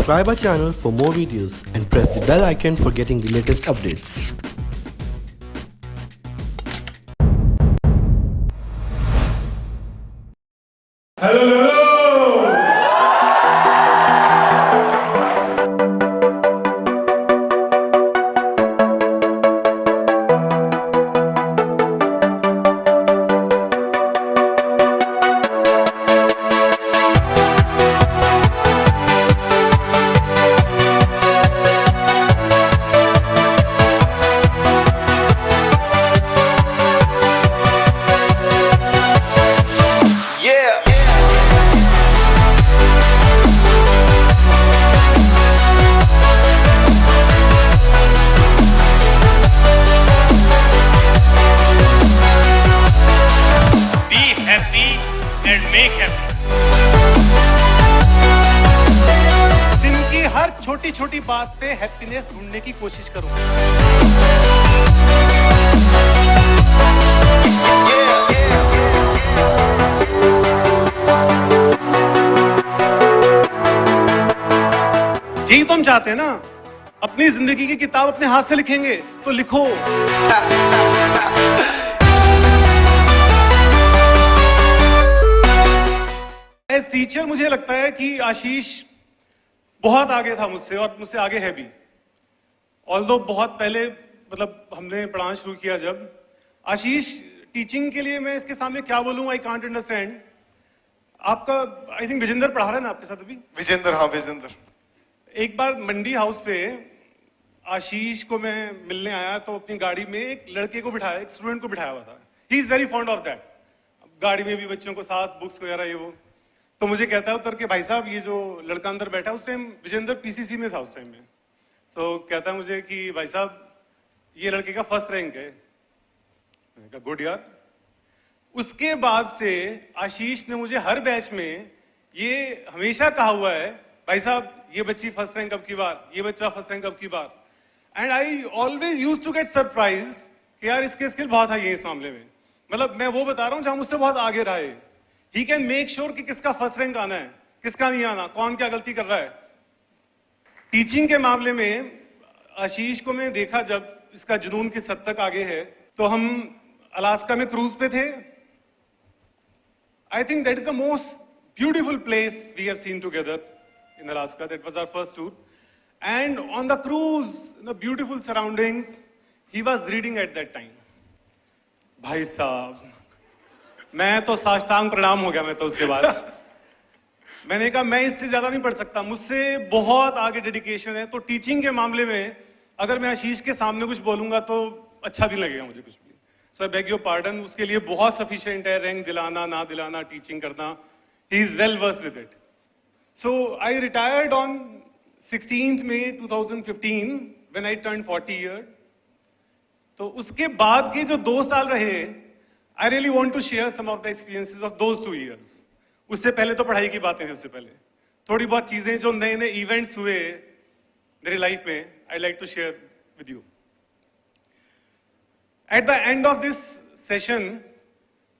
Subscribe our channel for more videos and press the bell icon for getting the latest updates. Hello. And make happy. दिन की हर छोटी छोटी बात पे happiness ढूंढने की कोशिश करो। यही तो हम चाहते हैं ना, अपनी जिंदगी की किताब अपने हाथ से लिखेंगे तो लिखो। एज टीचर मुझे लगता है कि आशीष बहुत आगे था मुझसे और मुझसे आगे है भी। ऑल्दो बहुत पहले मतलब हमने पढ़ाना शुरू किया जब, आशीष टीचिंग के लिए मैं इसके सामने क्या बोलूं, आई कांट अंडरस्टैंड। आपका आई थिंक विजेंद्र पढ़ा रहा है ना आपके साथ अभी? विजेंद्र, हाँ विजेंद्र। एक बार मंडी हाउस पे आशीष को मैं मिलने आया तो अपनी गाड़ी में एक लड़के को बिठाया, एक स्टूडेंट को बिठाया हुआ था। He is very fond of that, गाड़ी में भी बच्चों को साथ बुक्स वगैरह ये वो। तो मुझे कहता है उतर के, भाई साहब ये जो लड़का अंदर बैठा है, उस टाइम विजेंद्र पीसीसी में था उस टाइम में। तो कहता है मुझे कि भाई साहब ये लड़के का फर्स्ट रैंक है। मैंने कहा गुड यार। उसके बाद से आशीष ने मुझे हर बैच में ये हमेशा कहा हुआ है, भाई साहब ये बच्ची फर्स्ट रैंक अब की बार, ये बच्चा फर्स्ट रैंक अब की बार। And I always use to get surprise कि यार इसके स्किल बहुत है ये इस मामले में। मतलब मैं वो बता रहा हूँ जहां मुझसे बहुत आगे रहा है। ही कैन मेक श्योर कि किसका फर्स्ट रैंक आना है, किसका नहीं आना, कौन क्या गलती कर रहा है। टीचिंग के मामले में आशीष को मैं देखा जब इसका जुनून किस हद तक आगे है। तो हम अलास्का में क्रूज पे थे। I think that is the most beautiful place we have seen together in Alaska. That was our first tour and on the cruise in the beautiful surroundings he was reading at that time. भाई साहब मैं तो साष्टांग प्रणाम हो गया। मैं तो उसके बाद मैंने कहा मैं इससे ज्यादा नहीं पढ़ सकता, मुझसे बहुत आगे डेडिकेशन है। तो टीचिंग के मामले में अगर मैं आशीष के सामने कुछ बोलूंगा तो अच्छा भी लगेगा मुझे कुछ भी। सो आई बेग योर पार्डन। उसके लिए बहुत सफिशिएंट है रैंक दिलाना ना दिलाना, टीचिंग करना। He is well versed with it. So I retired on 16th May 2015 when I turned 40 year. तो उसके बाद के जो 2 साल रहे, I really want to share some of the experiences of those 2 years. उससे पहले तो पढ़ाई की बातें थी, उससे पहले थोड़ी बहुत चीजें जो नए नए इवेंट्स हुए मेरी लाइफ में, I'd like to share with you. At the end of this session,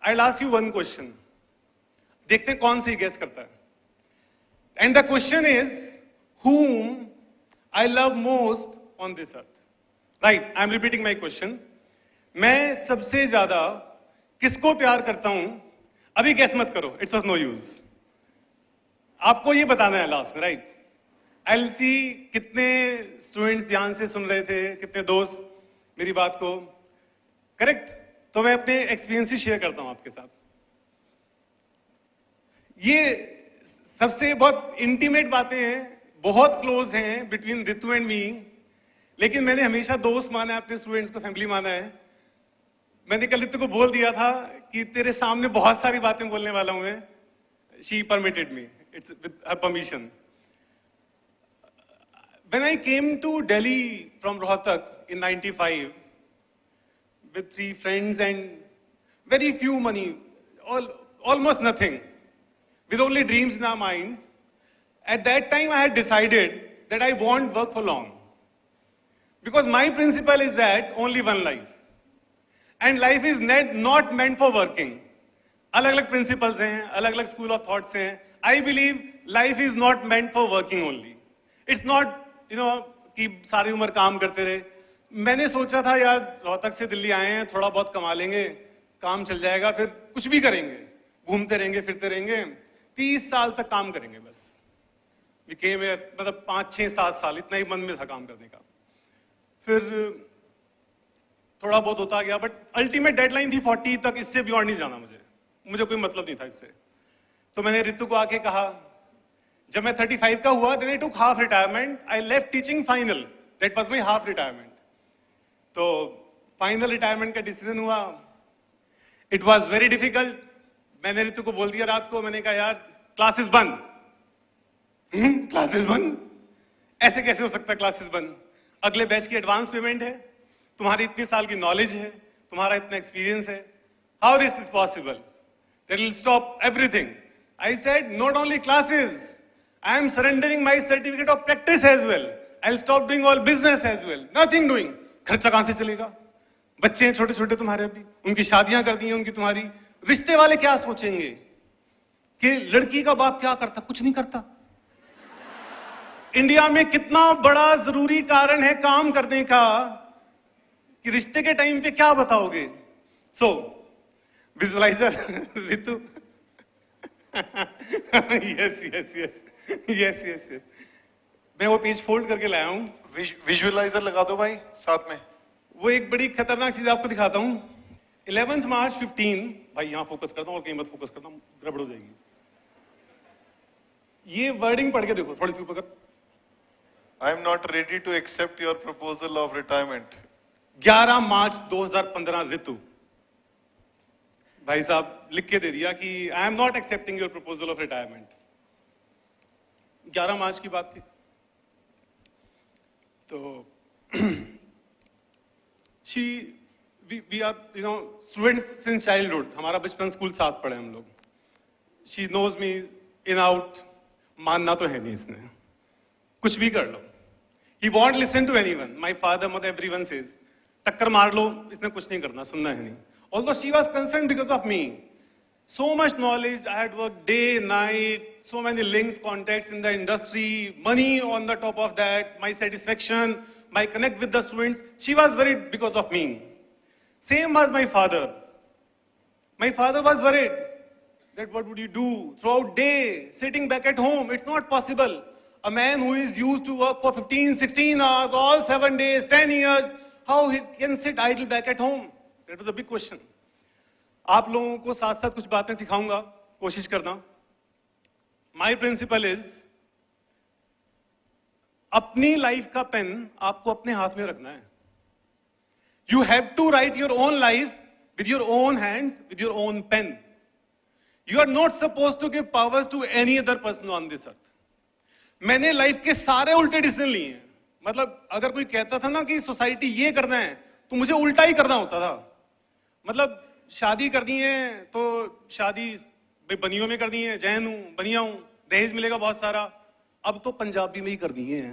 I'll ask you one question. देखते हैं कौन सी गेस करता है। And the question is, whom I love most on this earth? Right, I'm repeating my question. मैं सबसे ज्यादा किसको प्यार करता हूं? अभी गैस मत करो, इट्स ऑफ नो यूज। आपको ये बताना है लास्ट में, राइट? आई विल सी कितने स्टूडेंट्स ध्यान से सुन रहे थे, कितने दोस्त मेरी बात को। करेक्ट? तो मैं अपने एक्सपीरियंस ही शेयर करता हूं आपके साथ। ये सबसे बहुत इंटीमेट बातें हैं, बहुत क्लोज हैं बिटवीन रितु एंड मी। लेकिन मैंने हमेशा दोस्त माना है, अपने स्टूडेंट्स को फैमिली माना है। मैंने कल रितु को बोल दिया था कि तेरे सामने बहुत सारी बातें बोलने वाला हूं मैं। She permitted me, it's with her permission. When I came to Delhi from Rohtak in 95 with 3 friends and very few money, almost nothing, with only dreams in our minds. At that time I had decided that I won't work for long, because my principle is that only one life. And life is not meant for working. अलग अलग principles हैं, अलग अलग school of thoughts हैं। I believe life is not meant for working only, it's not कि सारी उम्र काम करते रहे। मैंने सोचा था यार रोहतक से दिल्ली आए हैं, थोड़ा बहुत कमा लेंगे, काम चल जाएगा, फिर कुछ भी करेंगे, घूमते रहेंगे, फिरते रहेंगे, 30 साल तक काम करेंगे बस। केम मतलब 5, 6, 7 साल इतना ही मन में था काम करने का। फिर थोड़ा बहुत होता गया, बट अल्टीमेट डेडलाइन थी 40 तक, इससे बियॉन्ड नहीं जाना मुझे कोई मतलब नहीं था इससे। तो मैंने रितु को आके कहा, जब मैं 35 का हुआ, then I took half retirement, I left teaching final, that was my half retirement. तो फाइनल रिटायरमेंट का डिसीजन हुआ, इट वाज वेरी डिफिकल्ट। मैंने रितु को बोल दिया रात को, मैंने कहा यार क्लासेस बंद। क्लासेस बंद? ऐसे कैसे हो सकता है क्लासेस बंद? अगले बैच की एडवांस पेमेंट है, तुम्हारी इतने साल की नॉलेज है, तुम्हारा इतना एक्सपीरियंस है, how this is possible? They will stop everything. I said not only classes, I am surrendering my certificate of practice as well, I will stop doing all business as well, nothing doing. खर्चा कहां से चलेगा? बच्चे हैं छोटे छोटे तुम्हारे, अभी उनकी शादियां कर दी हैं, उनकी तुम्हारी रिश्ते वाले क्या सोचेंगे कि लड़की का बाप क्या करता? कुछ नहीं करता। इंडिया में कितना बड़ा जरूरी कारण है काम करने का कि रिश्ते के टाइम पे क्या बताओगे? So visualiser Ritu, yes yes yes yes yes yes, मैं वो पेज फोल्ड करके लाया हूं। विजुअलाइजर लगा दो भाई साथ में। वो एक बड़ी खतरनाक चीज आपको दिखाता हूं। 11 मार्च 15, भाई यहां फोकस करता हूं और कहीं मत फोकस करता हूं, गड़बड़ हो जाएगी। ये वर्डिंग पढ़ के देखो थोड़ी सी ऊपर। I am not ready to accept your proposal of retirement. 11 मार्च 2015 रितु। भाई साहब लिख के दे दिया कि I am not accepting your proposal of retirement. 11 March की बात थी। तो we are students since childhood, हमारा बचपन स्कूल साथ पढ़े हम लोग। She knows me in out, मानना तो है नहीं इसने, कुछ भी कर लो। He won't listen to anyone. My father, mother, everyone says, टक्कर मार लो, इसने कुछ नहीं करना, सुनना है नहीं। Although she was concerned because of me. So much knowledge, I had worked day, night, so many links, contacts in the industry, money on the top of that, my satisfaction, my connect with the students. She was worried because of me. Same was my father. My father was worried that what would you do throughout day, sitting back at home? It's not possible. A man who is used to work for 15, 16 hours, all 7 days, 10 years, how he can sit idle back at home? That was a big question. आप लोगों को साथ साथ कुछ बातें सिखाऊंगा, कोशिश करना। My principle is, अपनी लाइफ का पेन आपको अपने हाथ में रखना है। You have to write your own life with your own hands, with your own pen. You are not supposed to give powers to any other person on this earth. मैंने life के सारे उल्टे डिसीजन लिए हैं। मतलब अगर कोई कहता था ना कि सोसाइटी ये करना है, तो मुझे उल्टा ही करना होता था। मतलब शादी करनी है तो शादी बनियों में करनी है, जैन हूं, बनिया हूं, दहेज मिलेगा बहुत सारा। अब तो पंजाबी में ही करनी है,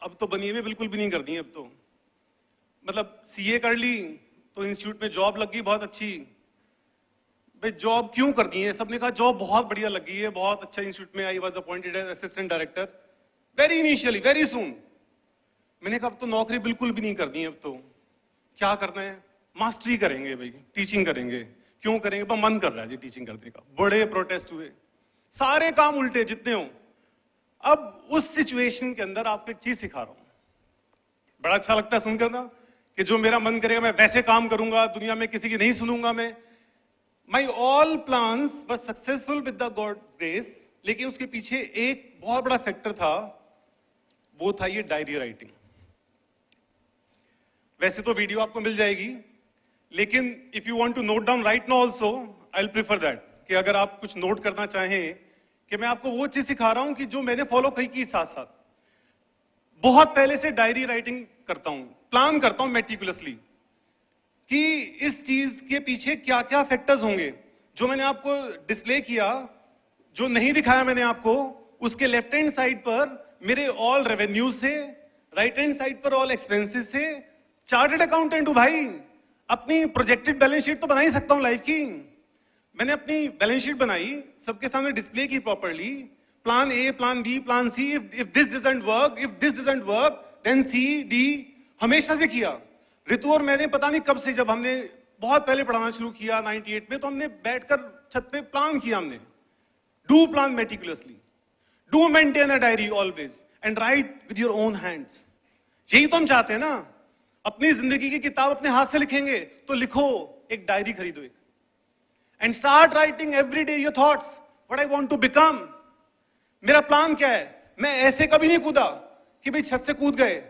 अब तो बनिए में बिल्कुल भी नहीं करनी है। अब तो मतलब सीए कर ली तो इंस्टीट्यूट में जॉब लग गई बहुत अच्छी। भाई जॉब क्यों कर दी है? सबने कहा जॉब बहुत बढ़िया लगी है, बहुत अच्छा इंस्टीट्यूट में। I was appointed as assistant director very initially, very soon. मैंने कहा अब तो नौकरी बिल्कुल भी नहीं करनी है, अब तो क्या करना है? मास्टरी करेंगे भाई, टीचिंग करेंगे। क्यों करेंगे? पर मन कर रहा है जी टीचिंग करने का। बड़े प्रोटेस्ट हुए, सारे काम उल्टे जितने हो। अब उस सिचुएशन के अंदर आपको एक चीज सिखा रहा हूं, बड़ा अच्छा लगता है सुनकर ना, कि जो मेरा मन करेगा मैं वैसे काम करूंगा, दुनिया में किसी की नहीं सुनूंगा मैं। My all plans were successful with the God's grace, लेकिन उसके पीछे एक बहुत बड़ा फैक्टर था, वो था ये डायरी राइटिंग। वैसे तो वीडियो आपको मिल जाएगी, लेकिन if you want to note down right now also, I will prefer that, कि अगर आप कुछ नोट करना चाहें, कि मैं आपको वो चीज सिखा रहा हूं कि जो मैंने फॉलो की साथ साथ। बहुत पहले से डायरी राइटिंग करता हूं, प्लान करता हूं मेटिकुलसली कि इस चीज के पीछे क्या क्या फैक्टर्स होंगे। जो मैंने आपको डिस्प्ले किया, जो नहीं दिखाया मैंने आपको, उसके लेफ्ट हैंड साइड पर मेरे ऑल रेवेन्यू से, राइट हैंड साइड पर ऑल एक्सपेंसेस से। चार्टर्ड अकाउंटेंट हूं भाई, अपनी प्रोजेक्टेड बैलेंस शीट तो बना ही सकता हूं लाइफ की। मैंने अपनी बैलेंस शीट बनाई, सबके सामने डिस्प्ले की properly, plan A, plan B, plan C. If this doesn't work, then C, D. हमेशा से किया. रितु और मैंने पता नहीं कब से, जब हमने बहुत पहले पढ़ाना शुरू किया 98 में, तो हमने बैठकर छत पे प्लान किया हमने. Do plan meticulously. Do maintain a diary always and write with your own hands. यही तो हम चाहते हैं ना. अपनी जिंदगी की किताब अपने हाथ से लिखेंगे तो लिखो, एक डायरी खरीदो एक. And start writing every day your thoughts. What I want to become. मेरा प्लान क्या है? मैं ऐसे कभी नहीं कूदा कि भाई छत से कूद गए.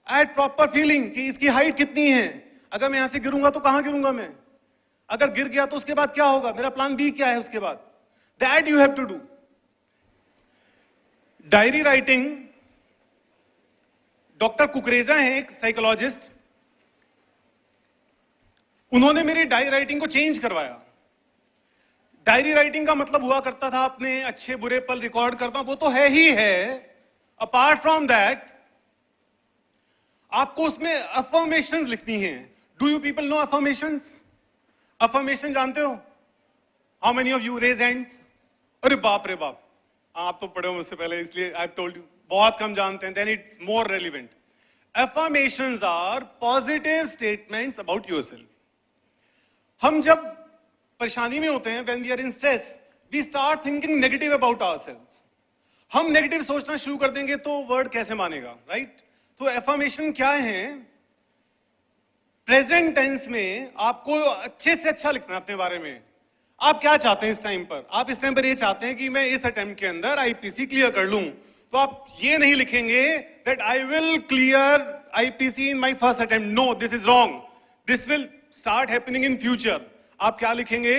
I had proper feeling कि इसकी हाइट कितनी है. अगर मैं यहां से गिरूंगा तो कहां गिरूंगा मैं? अगर गिर गया तो उसके बाद क्या होगा? मेरा प्लान बी क्या है उसके बाद? That you have to do. Diary writing. Doctor Kukreja हैं एक साइकोलॉजिस्ट. उन्होंने मेरी डायरी राइटिंग को चेंज करवाया. डायरी राइटिंग का मतलब हुआ करता था अपने अच्छे बुरे पल रिकॉर्ड करता हूं, वो तो है ही है. अपार्ट फ्रॉम दैट आपको उसमें अफर्मेशंस लिखनी है. Do you people know affirmations? Affirmation जानते हो? How many of you raise hands? अरे बाप रे बाप, आप तो पढ़े हो मुझसे पहले इसलिए आई हैव टोल्ड यू. बहुत कम जानते हैं. Then it's more relevant. Affirmations are positive statements about yourself. हम जब परेशानी में होते हैं, when we are in stress, we start thinking negative about ourselves. हम नेगेटिव सोचना शुरू कर देंगे तो वर्ड कैसे मानेगा, राइट? तो एफर्मेशन क्या है? प्रेजेंट टेंस में आपको अच्छे से अच्छा लिखना है अपने बारे में. आप क्या चाहते हैं इस टाइम पर? आप इस टाइम पर ये चाहते हैं कि मैं इस अटेम्प्ट के अंदर आईपीसी क्लियर कर लूं. तो आप ये नहीं लिखेंगे that I will clear IPC in my first attempt. No, this is wrong. This will start happening in future. आप क्या लिखेंगे?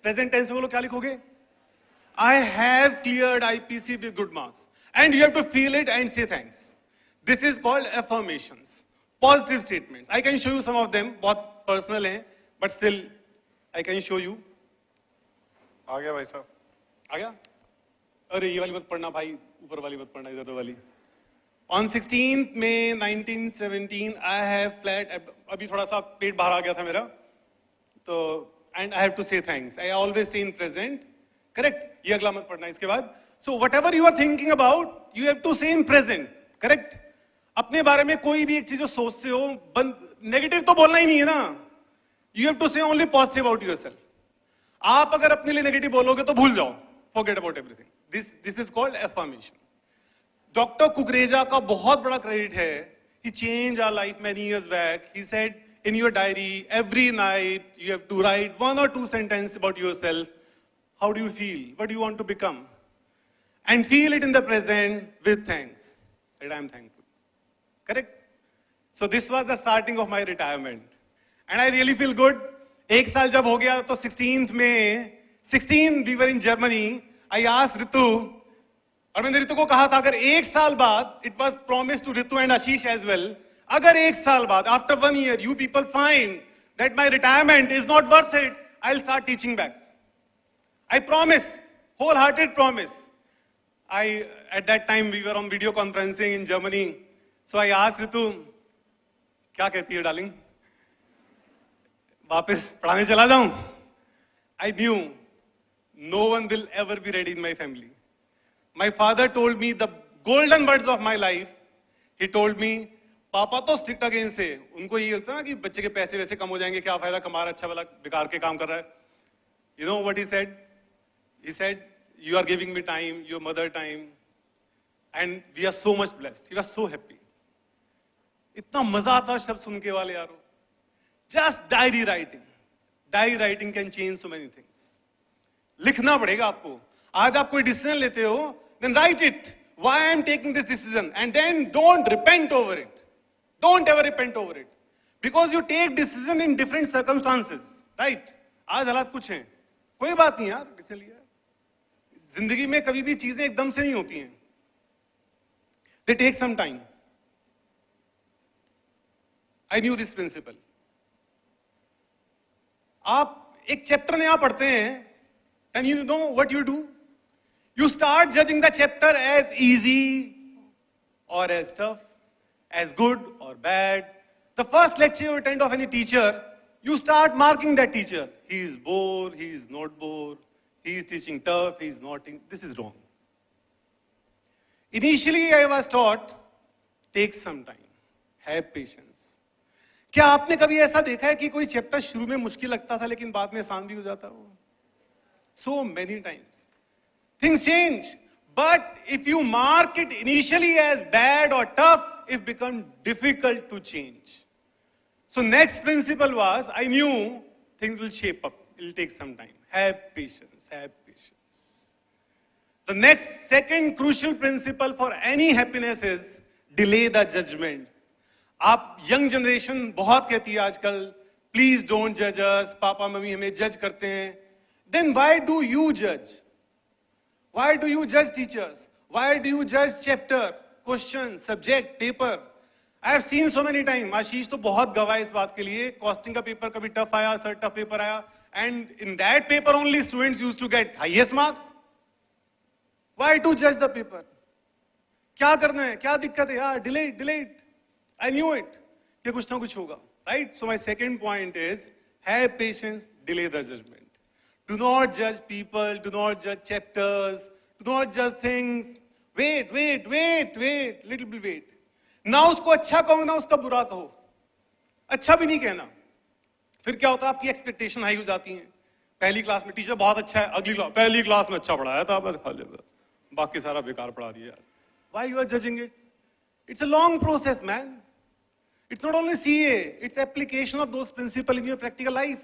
प्रेजेंट टेंस में बोलो, क्या लिखोगे? I have cleared IPC with good marks. And you have to feel it and say thanks. This is called affirmations. Positive statements. I can show you some of them. बहुत personal हैं, but still I can show you. आ गया भाई साहब. आ गया? अरे ये वाली मत पढ़ना भाई, ऊपर वाली मत पढ़ना, इधर वाली. On 16th May 1917, I have flat. अभी थोड़ा सा पेट बाहर आ गया था मेरा. तो and I have to say thanks. I always say in present. Correct? ये अगला मत पढ़ना इसके बाद. So whatever you are thinking about, you have to say in present. Correct? अपने बारे में कोई भी एक चीज जो सोचते हो, नेगेटिव तो बोलना ही नहीं है ना. You have to say only positive about yourself. आप अगर अपने लिए नेगेटिव बोलोगे तो भूल जाओ. Forget about everything. This is called affirmation. Doctor Kukreja का बहुत बड़ा क्रेडिट है. He changed our life many years back. He said in your diary, every night you have to write 1 or 2 sentences about yourself. How do you feel? What do you want to become? And feel it in the present with thanks. That I am thankful. Correct? So this was the starting of my retirement. And I really feel good. एक साल जब हो गया तो 16th में, 16 we were in Germany. I asked Ritu, और मैंने रितु को कहा था अगर एक साल बाद, it was promised to Ritu and Ashish as well, अगर एक साल बाद, after 1 year, you people find that my retirement is not worth it, I'll start teaching back. I promise, wholehearted promise. At that time, we were on video conferencing in Germany. So I asked Ritu, क्या कहती है darling? वापस पढ़ाने चला जाऊं? I knew no one will ever be ready in my family. My father told me the golden words of my life. He told me, पापा तो strict against है. उनको ये लगता है ना कि बच्चे के पैसे वैसे कम हो जाएंगे, क्या फायदा, कमा रहा अच्छा वाला, बेकार के काम कर रहा है. You know what he said? He said, you are giving me time, your mother time, and we are so much blessed. He was so happy. इतना मजा आता शब्द सुन के वाले यारो. Just diary writing. Diary writing can change so many things. लिखना पड़ेगा आपको. आज आप कोई डिसीजन लेते हो, then write it. Why I am taking this decision, and then don't repent over it. Don't ever repent over it, because you take decision in different circumstances, right? आज हालात कुछ हैं, कोई बात नहीं यार, डिसीजन लिया. जिंदगी में कभी भी चीजें एकदम से नहीं होती हैं. They take some time. I knew this principle. आप एक चैप्टर नया पढ़ते हैं, and you know what you do? You start judging the chapter as easy or as tough, as good or bad. The first lecture you attend of any teacher, you start marking that teacher. He is bored, he is not bored, he is teaching tough, he is not. This is wrong. Initially, I was taught, take some time, have patience. क्या आपने कभी ऐसा देखा है कि कोई chapter शुरू में मुश्किल लगता था लेकिन बाद में आसान भी हो जाता हो? So many times. Things change. But if you mark it initially as bad or tough, it becomes difficult to change. So next principle was, I knew things will shape up. It will take some time. Have patience, have patience. The next second crucial principle for any happiness is delay the judgment. आप young generation बहुत कहती है आजकल, please don't जज अस, papa mummy हमें जज करते हैं. देन व्हाई डू यू जज? व्हाई डू यू जज टीचर्स? व्हाई डू यू जज chapter, question, subject, paper? I have seen so many time. Ashish तो बहुत गवाह इस बात के लिए. कॉस्टिंग का पेपर कभी टफ आया, सर टफ पेपर आया, and in that paper only students used to get highest marks. Why to जज द पेपर? क्या करना है, क्या दिक्कत है? यार delete delete. I knew it कि कुछ ना कुछ होगा, right? So my second point is have patience, delay the judgment. Do not judge people, do not judge chapters, do not judge things. Wait, little bit wait. ना उसको अच्छा कहो ना उसका बुरा कहो. अच्छा भी नहीं कहना. फिर क्या होता है, आपकी एक्सपेक्टेशन हाई हो जाती है. पहली क्लास में टीचर बहुत अच्छा है, अगली क्लास पहली क्लास में अच्छा पढ़ाया था, बस खा लेता, बाकी सारा बेकार पढ़ा दिया. Why you are judging it? It's a long process, man. It's not only CA, it's application of those principles in your practical life.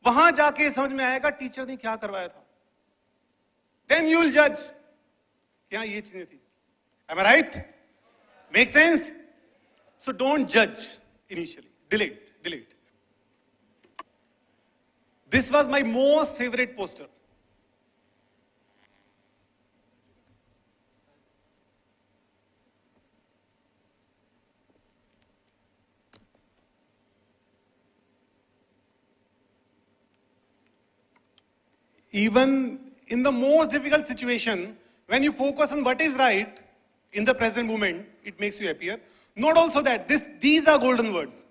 वहां जाके समझ में आएगा टीचर ने क्या करवाया था. Then you will judge. क्या ये चीजें थी? Am I right? Make sense? So don't judge initially. Delete. This was my most favorite poster. Even in the most difficult situation, when you focus on what is right in the present moment, it makes you happier. Not also that, these are golden words.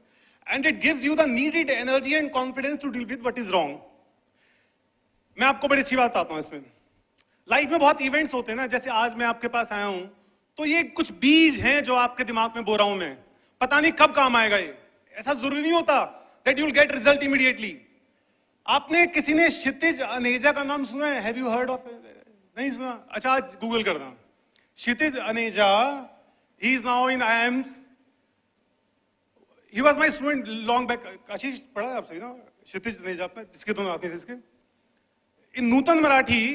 And it gives you the needed energy and confidence to deal with what is wrong. मैं आपको बड़ी अच्छी बात बताता हूं इसमें. Life में बहुत इवेंट्स होते हैं ना, जैसे आज मैं आपके पास आया हूं, तो ये कुछ बीज हैं जो आपके दिमाग में बो रहा हूं मैं. पता नहीं कब काम आएगा ये. ऐसा जरूरी नहीं होता that you will get result immediately. आपने किसी ने क्षितिज अनेजा का नाम सुना है? Have you heard of? नहीं सुना? अच्छा, आज गूगल करना. Kshitij Aneja, he is now in IIMs. He was my student long back. Ashish पढ़ा है आपसे ना क्षितिज अनेजा पे, जिसके दोनों आते थे इसके. In Nutan Marathi,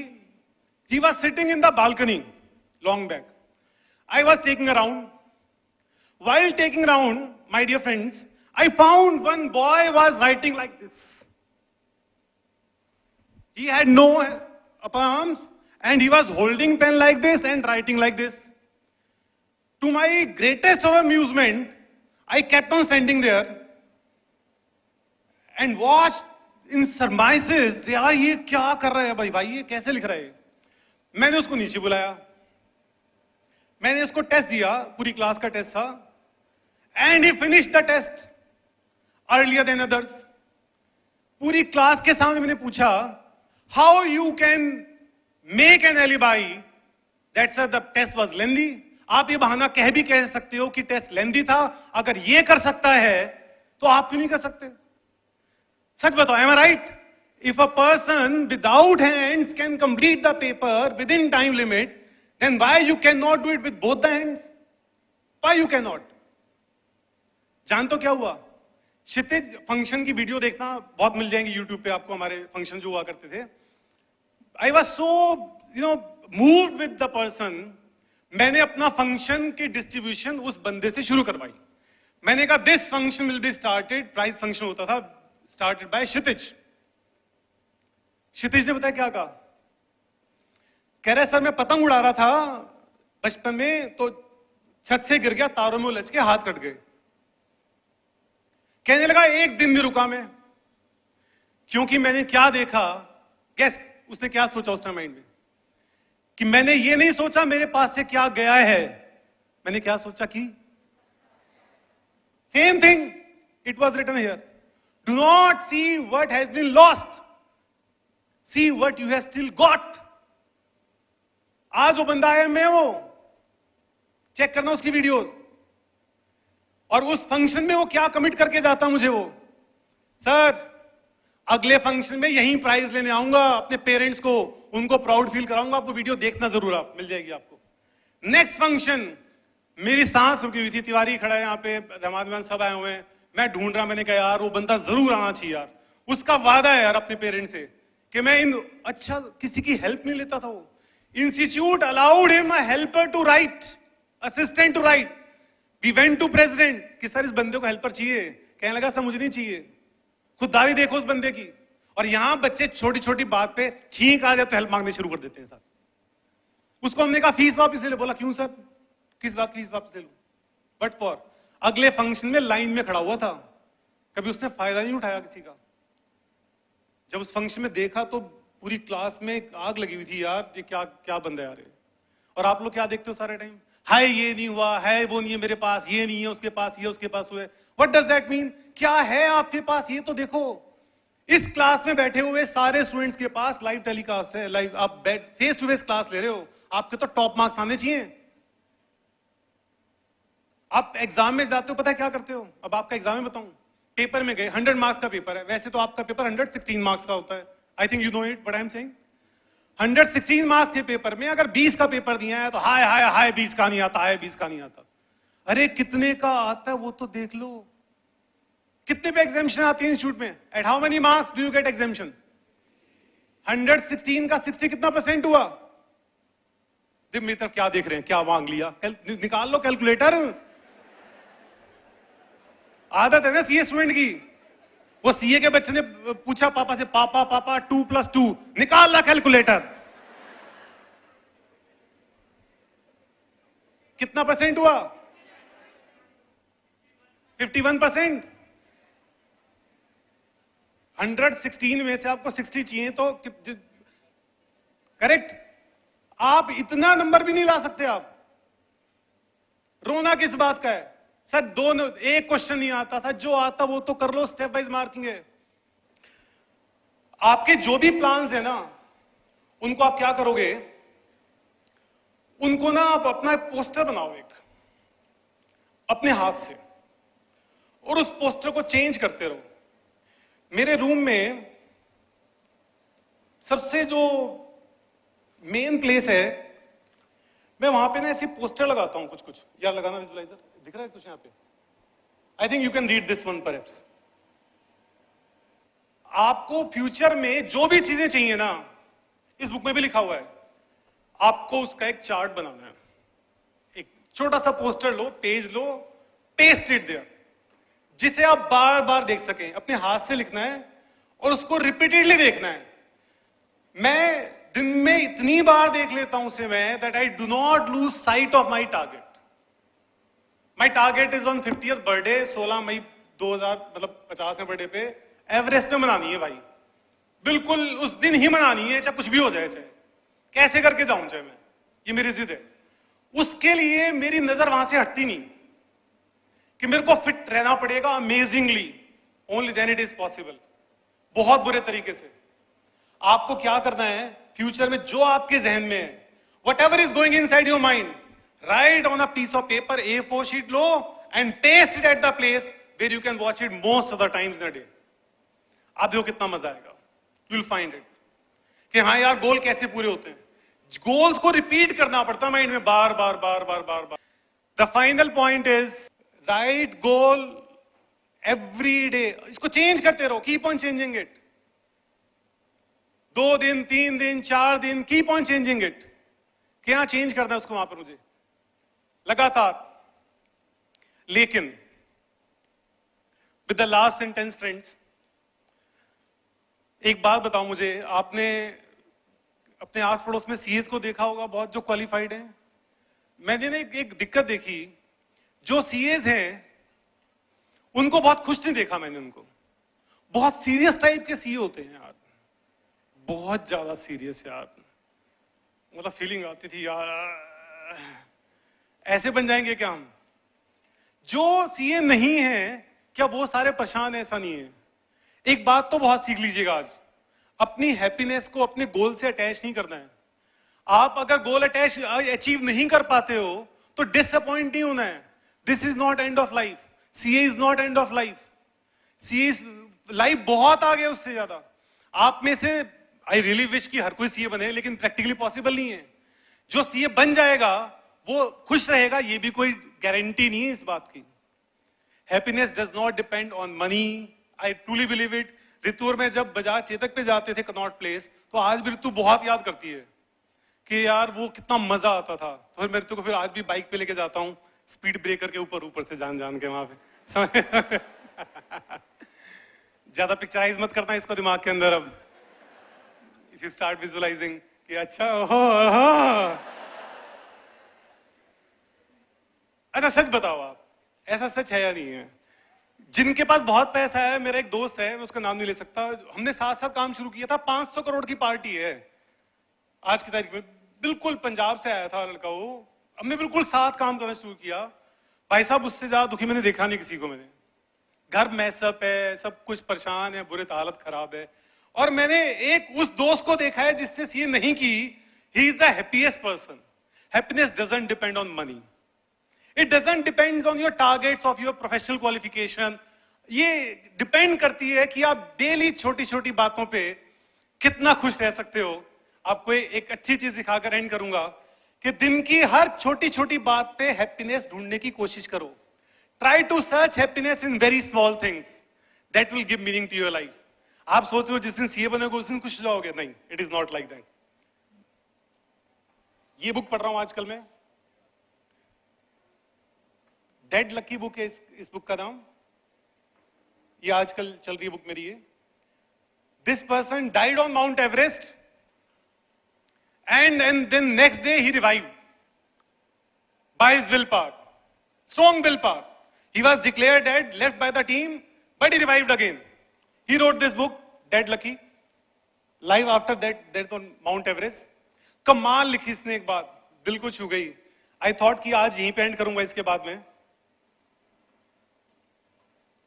he was sitting in the balcony long back. I was taking around. While taking around, my dear friends, I found one boy was writing like this. He had no upper arms and he was holding pen like this and writing like this. To my greatest of amusement, I kept on standing there and watched in surmises. यार ये क्या कर रहा है भाई, ये कैसे लिख रहा है? मैंने उसको नीचे बुलाया, मैंने उसको टेस्ट दिया, पूरी क्लास का टेस्ट था, and he finished the test earlier than others. पूरी क्लास के सामने मैंने पूछा, how you can make an alibi that sir the test was lengthy? आप ये बहाना कह भी कह सकते हो कि टेस्ट लेंदी था. अगर ये कर सकता है तो आप क्यों नहीं कर सकते? सच बताओ, am I right? If a person without hands can complete the paper within time limit, then why you cannot do it with both the hands? Why you cannot? जान तो क्या हुआ? क्षितिज फंक्शन की वीडियो देखना, बहुत मिल जाएंगी यूट्यूब पे आपको, हमारे फंक्शन जो हुआ करते थे. I was so moved with the person. मैंने अपना फंक्शन की डिस्ट्रीब्यूशन उस बंदे से शुरू करवाई. मैंने कहा this function will be started, prize function होता था, स्टार्टेड बाय क्षितिज. क्षितिज ने बताया क्या कहा? कह रहा है सर मैं पतंग उड़ा रहा था बचपन में, तो छत से गिर गया, तारों में उलझ के हाथ कट गए. कहने लगा एक दिन नहीं रुका मैं, क्योंकि मैंने क्या देखा. गैस उसने क्या सोचा उस टाइम माइंड में? कि मैंने ये नहीं सोचा मेरे पास से क्या गया है, मैंने क्या सोचा कि same thing it was written here. Do not see what has been lost, see what you have still got. आज वो बंदा है मैं, वो चेक करना उसकी वीडियोस, और उस फंक्शन में वो क्या कमिट करके जाता मुझे वो, सर अगले फंक्शन में यही प्राइज लेने आऊंगा अपने पेरेंट्स को, उनको प्राउड फील कराऊंगा, आप वो वीडियो देखना जरूर, आप मिल जाएगी आपको। नेक्स्ट फंक्शन, मेरी सांस रुकी हुई थी, तिवारी खड़ा है यहाँ पे, रहमान सब आए हुए हैं, मैं ढूंढ रहा, मैंने कहा यार वो बंदा जरूर आना चाहिए यार, उसका वादा है यार अपने पेरेंट्स से कि मैं अच्छा किसी की हेल्प नहीं लेता था वो, institute allowed him a helper to write, assistant to write. We went to president कि सर इस बंदे को हेल्पर चाहिए, कहने लगा सर मुझे नहीं चाहिए, खुददारी देखो उस बंदे की। और यहां बच्चे छोटी छोटी बात पे छींक आ जाए तो हेल्प मांगने शुरू कर देते हैं सर। उसको हमने कहा फीस वापस ले लो, बोला क्यों सर, किस बात फीस वापस ले लो, बट फॉर अगले फंक्शन में लाइन में खड़ा हुआ था, कभी उसने फायदा नहीं उठाया किसी का। जब उस फंक्शन में देखा तो पूरी क्लास में आग लगी हुई थी यार, ये क्या क्या बंदा यार। और आप लोग क्या देखते हो सारे टाइम, हाय ये नहीं हुआ, है वो नहीं है मेरे पास, ये नहीं है उसके पास, ये उसके पास हुए। व्हाट डज दैट मीन, क्या है आपके पास ये तो देखो। इस क्लास में बैठे हुए सारे स्टूडेंट्स के पास लाइव टेलीकास्ट है, लाइव आप फेस टू फेस क्लास ले रहे हो, आपके तो टॉप मार्क्स आने चाहिए। आप एग्जाम में जाते हो, पता है क्या करते हो, अब आपका एग्जाम में बताऊं, पेपर में गए 100 मार्क्स का पेपर है, वैसे तो आपका पेपर 116 मार्क्स का होता है, I think you know it what I am saying. 116 marks के पेपर में अगर 20 का पेपर दिया है तो हाय हाय हाय 20 का नहीं आता, हाय 20 का नहीं आता। अरे कितने का आता है वो तो देख लो, कितने पे एग्जामिशन आती है इंस्टीट्यूट में, at how many marks do you get examination. 116 का 60 कितना परसेंट हुआ, मेरी तरफ क्या देख रहे हैं, क्या मांग लिया, निकाल लो कैलकुलेटर। आदत है ना सीए स्टूडेंट की, वो सीए के बच्चे ने पूछा पापा से, पापा पापा 2+2, निकाल ला कैलकुलेटर। कितना परसेंट हुआ, 51%। 116 में से आपको 60 चाहिए तो करेक्ट, आप इतना नंबर भी नहीं ला सकते। आप रोना किस बात का है सर, एक क्वेश्चन नहीं आता था, जो आता वो तो कर लो, स्टेप वाइज मार्किंग है। आपके जो भी प्लान्स है ना, उनको आप क्या करोगे, उनको ना आप अपना पोस्टर बनाओ एक अपने हाथ से, और उस पोस्टर को चेंज करते रहो। मेरे रूम में सबसे जो मेन प्लेस है, मैं वहां पे ना ऐसे पोस्टर लगाता हूं कुछ कुछ, या लगाना विजुअलाइजर दिख रहा है कुछ यहाँ पे, I think you can read this one perhaps. आपको फ्यूचर में जो भी चीजें चाहिए ना, इस बुक में भी लिखा हुआ है, आपको उसका एक चार्ट बनाना है। एक छोटा सा पोस्टर लो, पेज लो, पेस्ट इट देयर, जिसे आप बार बार देख सकें, अपने हाथ से लिखना है और उसको रिपीटेडली देखना है। मैं दिन में इतनी बार देख लेता हूं उसे मैं, that I do not lose sight of my target. My target is on 50th birthday, 16 मई 2050 बर्थडे पे एवरेस्ट में मनानी है भाई, बिल्कुल उस दिन ही मनानी है, चाहे कुछ भी हो जाए, चाहे कैसे करके जाऊं, चाहे मैं, ये मेरी जिद है। उसके लिए मेरी नजर वहां से हटती नहीं कि मेरे को फिट रहना पड़ेगा amazingly, only then it is possible. बहुत बुरे तरीके से आपको क्या करना है, फ्यूचर में जो आपके जहन में है, whatever is going inside your mind, write on a piece of paper, A4 sheet लो and paste it at the place where you can watch it most of the times in a day. आप देखो कितना मजा आएगा, you will find it कि हाँ यार गोल कैसे पूरे होते हैं। गोल्स को रिपीट करना पड़ता है माइंड में बार बार बार बार बार बार। The final point is right goal every day, इसको चेंज करते रहो, कीप ऑन चेंजिंग इट। 2 दिन 3 दिन 4 दिन, कीप ऑन चेंजिंग इट। क्या चेंज करना है उसको वहां पर मुझे लगातार। लेकिन with the last sentence friends, एक बात बताओ मुझे, आपने अपने आस पड़ोस में सीएस को देखा होगा, बहुत जो क्वालिफाइड हैं। मैंने ना एक दिक्कत देखी, जो सीएस हैं उनको बहुत खुश नहीं देखा मैंने, उनको बहुत सीरियस टाइप के सीए होते हैं यार, बहुत ज्यादा सीरियस यार, मतलब फीलिंग आती थी यार ऐसे बन जाएंगे क्या हम। जो सीए नहीं है क्या वो सारे परेशान है, ऐसा नहीं है। एक बात तो बहुत सीख लीजिएगा आज, अपनी हैप्पीनेस को अपने गोल से अटैच नहीं करना है। आप अगर गोल अटैच अचीव नहीं कर पाते हो तो डिसअपॉइंट नहीं होना है. This is not end of life. CA is not end of life. CA life बहुत आगे उससे ज्यादा. आप में से आई रियली विश कि हर कोई सीए बने, लेकिन प्रैक्टिकली पॉसिबल नहीं है. जो सीए बन जाएगा वो खुश रहेगा, ये भी कोई गारंटी नहीं है इस बात की. Happiness does not depend on money. I truly believe it. Ritu और मैं जब बजाज चेतक पे जाते थे कनॉट प्लेस, तो आज भी ऋतु बहुत याद करती है कि यार वो कितना मजा आता था. तो फिर मैं ऋतु को फिर आज भी बाइक पे लेके जाता हूँ, स्पीड ब्रेकर के ऊपर से जान जान के वहां पे. ज्यादा पिक्चराइज मत करना इसको दिमाग के अंदर. अब इफ यू स्टार्ट विजुअलाइजिंग कि अच्छा हो. अच्छा सच बताओ आप, ऐसा सच है या नहीं है? जिनके पास बहुत पैसा है, मेरा एक दोस्त है, मैं उसका नाम नहीं ले सकता, हमने साथ साथ काम शुरू किया था. 500 करोड़ की पार्टी है आज की तारीख में. बिल्कुल पंजाब से आया था लड़का वो. हमने बिल्कुल साथ काम करना शुरू किया. भाई साहब उससे ज्यादा दुखी मैंने देखा नहीं किसी को. मैंने घर मैसअप है, सब कुछ परेशान है, बुरे हालत खराब है. और मैंने एक उस दोस्त को देखा है जिससे सीए नहीं की. He is the happiest person. Happiness doesn't depend on money. It doesn't depends on your targets of your professional qualification. ये डिपेंड करती है कि आप डेली छोटी छोटी बातों पे कितना खुश रह सकते हो. आपको एक अच्छी चीज दिखाकर एंड करूंगा कि दिन की हर छोटी छोटी बात पे हैप्पीनेस ढूंढने की कोशिश करो. Try to search happiness in very small things. That will give meaning to your life. आप सोच रहे हो जिस दिन सीए बनेगा उस दिन खुश जाओगे. नहीं, it is not like that. ये बुक पढ़ रहा हूं आजकल मैं. डेड लकी बुक है इस बुक का नाम. ये आजकल चल रही बुक मेरी है. This person died on mount Everest and then next day he revived by his will power. Strong will power. He was declared dead, left by the team, but he revived again. He wrote this book dead lucky, live after death on mount Everest. कमाल लिखी इसने एक बात, दिल को छू गई. I thought कि आज यहीं पे एंड करूंगा इसके बाद में.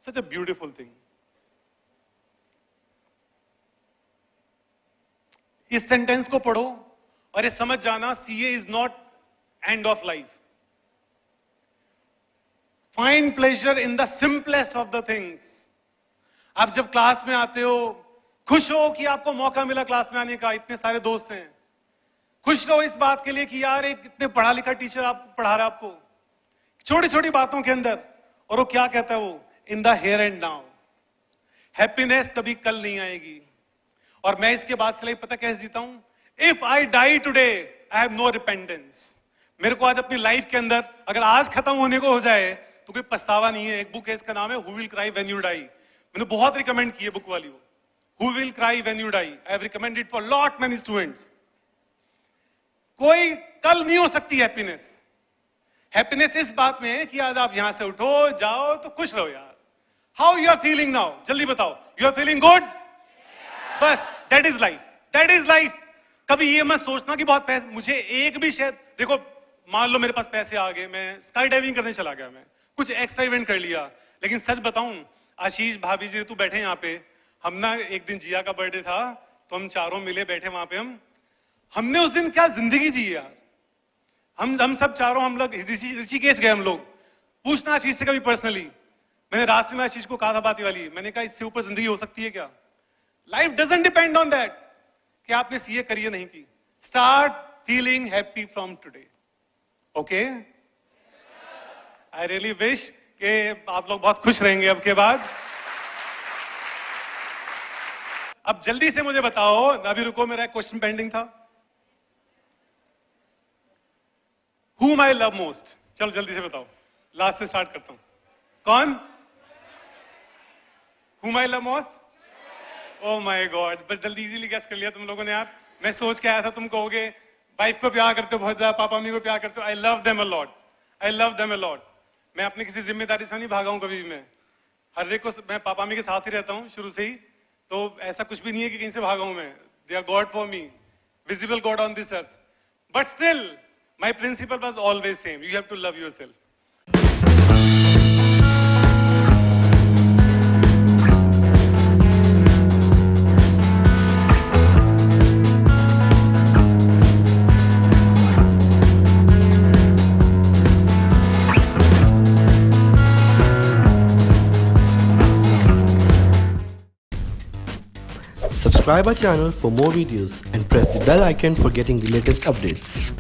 Such a beautiful thing. इस सेंटेंस को पढ़ो और ये समझ जाना, CA is not end of life. Find pleasure in the simplest of the things. आप जब क्लास में आते हो, खुश हो कि आपको मौका मिला क्लास में आने का, इतने सारे दोस्त हैं. खुश रहो इस बात के लिए कि यार एक इतने पढ़ा लिखा टीचर आप पढ़ा रहा है आपको, छोटी छोटी बातों के अंदर. और वो क्या कहता है वो, in the here and now. Happiness कभी कल नहीं आएगी. और मैं इसके बाद से पता कैसे जीता हूं. If I die today I have no repentance. मेरे को आज अपनी लाइफ के अंदर अगर आज खत्म होने को हो जाए तो कोई पछतावा नहीं है. एक बुक है, इसका नाम है who will cry when you die. मैंने बहुत रिकमेंड की है बुक वाली. Who will cry when you die. I have recommended for lot many students. कोई कल नहीं हो सकती हैप्पीनेस. हैप्पीनेस इस बात में है कि आज आप यहां से उठो, जाओ तो खुश रहो यार. How you are feeling now, जल्दी बताओ. You are feeling good. बस that is life. That is life. कभी ये मत सोचना कि बहुत पैसे, मुझे एक भी शायद, देखो मान लो मेरे पास पैसे आ गए, मैं स्काई डाइविंग करने चला गया, मैं कुछ एक्स्ट्रा इवेंट कर लिया. लेकिन सच बताऊं, आशीष भाभी जी तू बैठे यहाँ पे, हम ना एक दिन जिया का बर्थडे था तो हम चारों मिले बैठे वहां पे. हमने उस दिन क्या जिंदगी जी यार. हम सब चारों, हम लोग ऋषिकेश गए. हम लोग पूछना आशीष से कभी पर्सनली. मैंने रास्ते में आशीष को कहा था बात वाली, मैंने कहा इससे ऊपर जिंदगी हो सकती है क्या. Life doesn't depend on that कि आपने सीए करी है नहीं की. Start feeling happy from today. Okay, I really wish कि आप लोग बहुत खुश रहेंगे अब के बाद. अब जल्दी से मुझे बताओ, अभी रुको, मेरा एक क्वेश्चन पेंडिंग था. Whom I love most? चलो जल्दी से बताओ, लास्ट से स्टार्ट करता हूं. कौन? Whom I love most? Oh my God, बस जल्दी इजीली गेस कर लिया तुम लोगों ने यार. मैं सोच के आया था तुम कहोगे वाइफ को प्यार करते हो बहुत ज्यादा, पापा मम्मी को प्यार करते हो. I love them a lot. I love them a lot. मैं अपनी किसी जिम्मेदारी से नहीं भागा हूं कभी भी. मैं हर एक को, मैं पापा मम्मी के साथ ही रहता हूं शुरू से ही, तो ऐसा कुछ भी नहीं है कि कहीं से भागा हूं मैं. They are god for me, visible god on this earth. But still my principle was always same. You have to love yourself. Subscribe our channel for more videos and press the bell icon for getting the latest updates.